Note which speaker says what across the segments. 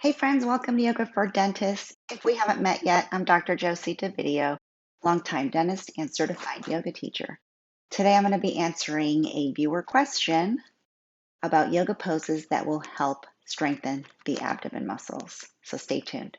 Speaker 1: Hey friends, welcome to Yoga for Dentists. If we haven't met yet, I'm Dr. Josie DeVideo, longtime dentist and certified yoga teacher. Today I'm going to be answering a viewer question about yoga poses that will help strengthen the abdomen muscles. So stay tuned.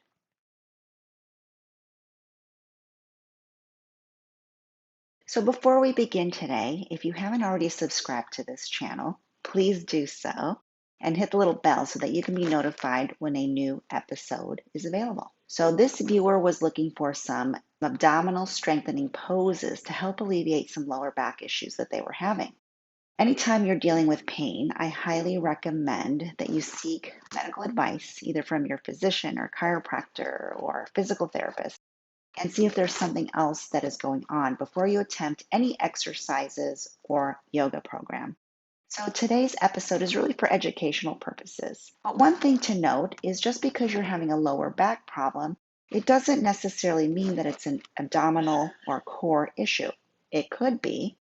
Speaker 1: So before we begin today, if you haven't already subscribed to this channel, please do so and hit the little bell so that you can be notified when a new episode is available. So this viewer was looking for some abdominal strengthening poses to help alleviate some lower back issues that they were having. Anytime you're dealing with pain, I highly recommend that you seek medical advice, either from your physician or chiropractor or physical therapist, and see if there's something else that is going on before you attempt any exercises or yoga program. So today's episode is really for educational purposes. But one thing to note is just because you're having a lower back problem, it doesn't necessarily mean that it's an abdominal or core issue. It could be,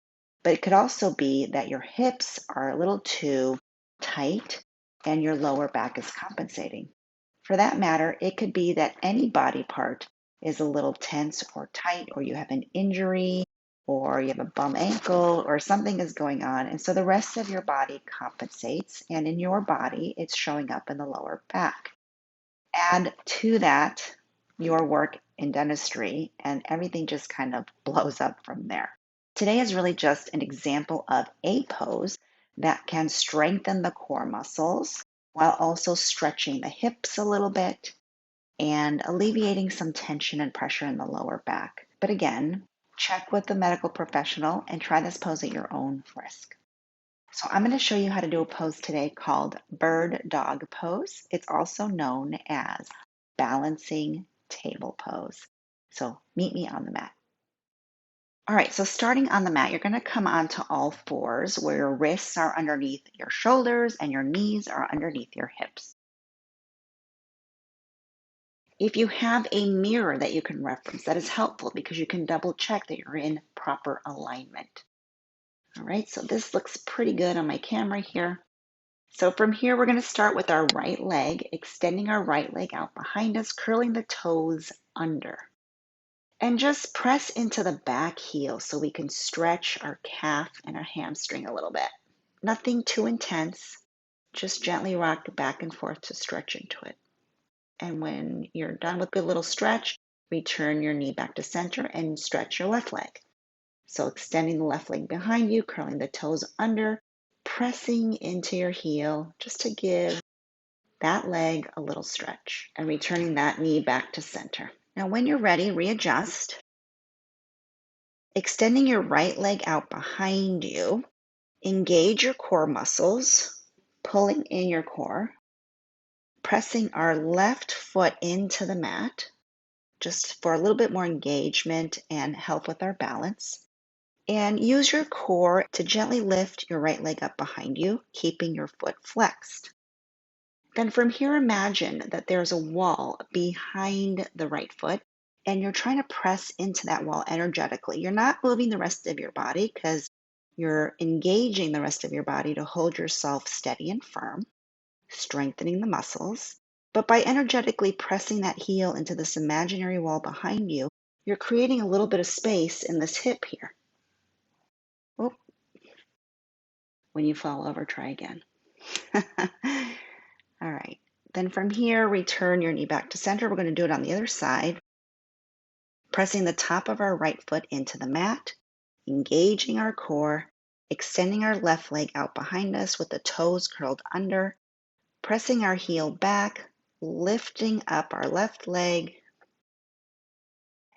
Speaker 1: but it could also be that your hips are a little too tight and your lower back is compensating. For that matter, it could be that any body part is a little tense or tight, or you have an injury, or you have a bum ankle, or something is going on. And so the rest of your body compensates, and in your body, it's showing up in the lower back. Add to that your work in dentistry, and everything just kind of blows up from there. Today is really just an example of a pose that can strengthen the core muscles while also stretching the hips a little bit and alleviating some tension and pressure in the lower back. But again, check with the medical professional and try this pose at your own risk. So I'm going to show you how to do a pose today called bird dog pose. It's also known as balancing table pose. So meet me on the mat. All right, so starting on the mat, you're going to come onto all fours where your wrists are underneath your shoulders and your knees are underneath your hips. If you have a mirror that you can reference, that is helpful because you can double check that you're in proper alignment. All right, so this looks pretty good on my camera here. So from here, we're going to start with our right leg, extending our right leg out behind us, curling the toes under. And just press into the back heel so we can stretch our calf and our hamstring a little bit. Nothing too intense, just gently rock back and forth to stretch into it. And when you're done with a good little stretch, return your knee back to center and stretch your left leg. So extending the left leg behind you, curling the toes under, pressing into your heel just to give that leg a little stretch and returning that knee back to center. Now when you're ready, readjust. Extending your right leg out behind you, engage your core muscles, pulling in your core, pressing our left foot into the mat, just for a little bit more engagement and help with our balance. And use your core to gently lift your right leg up behind you, keeping your foot flexed. Then from here, imagine that there's a wall behind the right foot and you're trying to press into that wall energetically. You're not moving the rest of your body because you're engaging the rest of your body to hold yourself steady and firm, strengthening the muscles. But by energetically pressing that heel into this imaginary wall behind you, you're creating a little bit of space in this hip here. Oh, when you fall over, try again. All right. Then from here, return your knee back to center. We're going to do it on the other side. Pressing the top of our right foot into the mat, engaging our core, extending our left leg out behind us with the toes curled under, pressing our heel back, lifting up our left leg,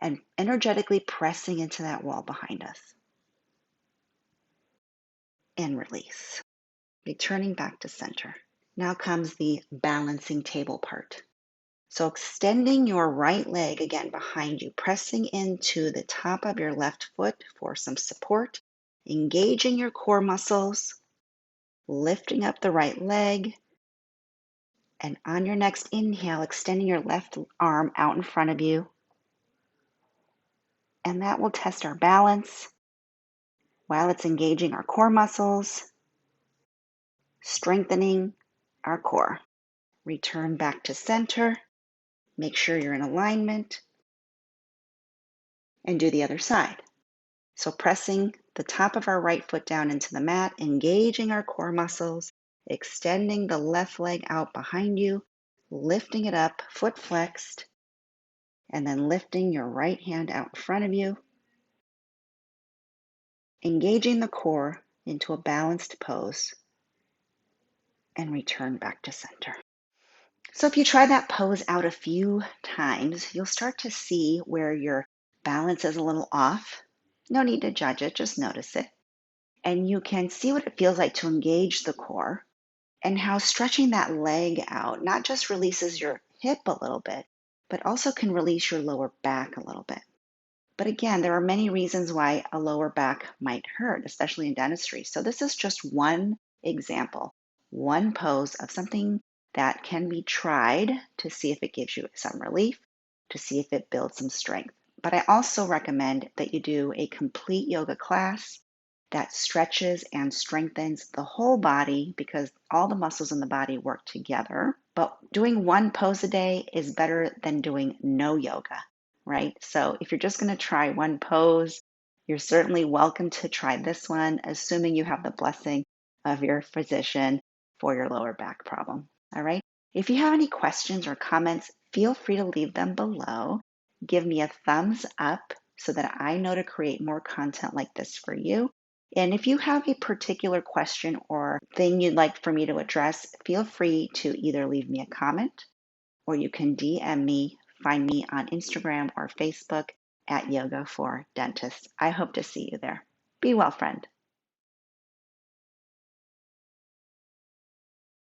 Speaker 1: and energetically pressing into that wall behind us. And release. Returning back to center. Now comes the balancing table part. So extending your right leg again behind you, pressing into the top of your left foot for some support, engaging your core muscles, lifting up the right leg, and on your next inhale, extending your left arm out in front of you. And that will test our balance while it's engaging our core muscles, strengthening our core. Return back to center. Make sure you're in alignment. And do the other side. So pressing the top of our right foot down into the mat, engaging our core muscles, extending the left leg out behind you, lifting it up, foot flexed, and then lifting your right hand out in front of you, engaging the core into a balanced pose, and return back to center. So if you try that pose out a few times, you'll start to see where your balance is a little off. No need to judge it, just notice it. And you can see what it feels like to engage the core and how stretching that leg out not just releases your hip a little bit, but also can release your lower back a little bit. But again, there are many reasons why a lower back might hurt, especially in dentistry. So this is just one example, one pose of something that can be tried to see if it gives you some relief, to see if it builds some strength. But I also recommend that you do a complete yoga class that stretches and strengthens the whole body because all the muscles in the body work together. But doing one pose a day is better than doing no yoga, right? So if you're just going to try one pose, you're certainly welcome to try this one, assuming you have the blessing of your physician for your lower back problem. All right. If you have any questions or comments, feel free to leave them below. Give me a thumbs up so that I know to create more content like this for you. And if you have a particular question or thing you'd like for me to address, feel free to either leave me a comment or you can DM me. Find me on Instagram or Facebook at Yoga for Dentists. I hope to see you there. Be well, friend.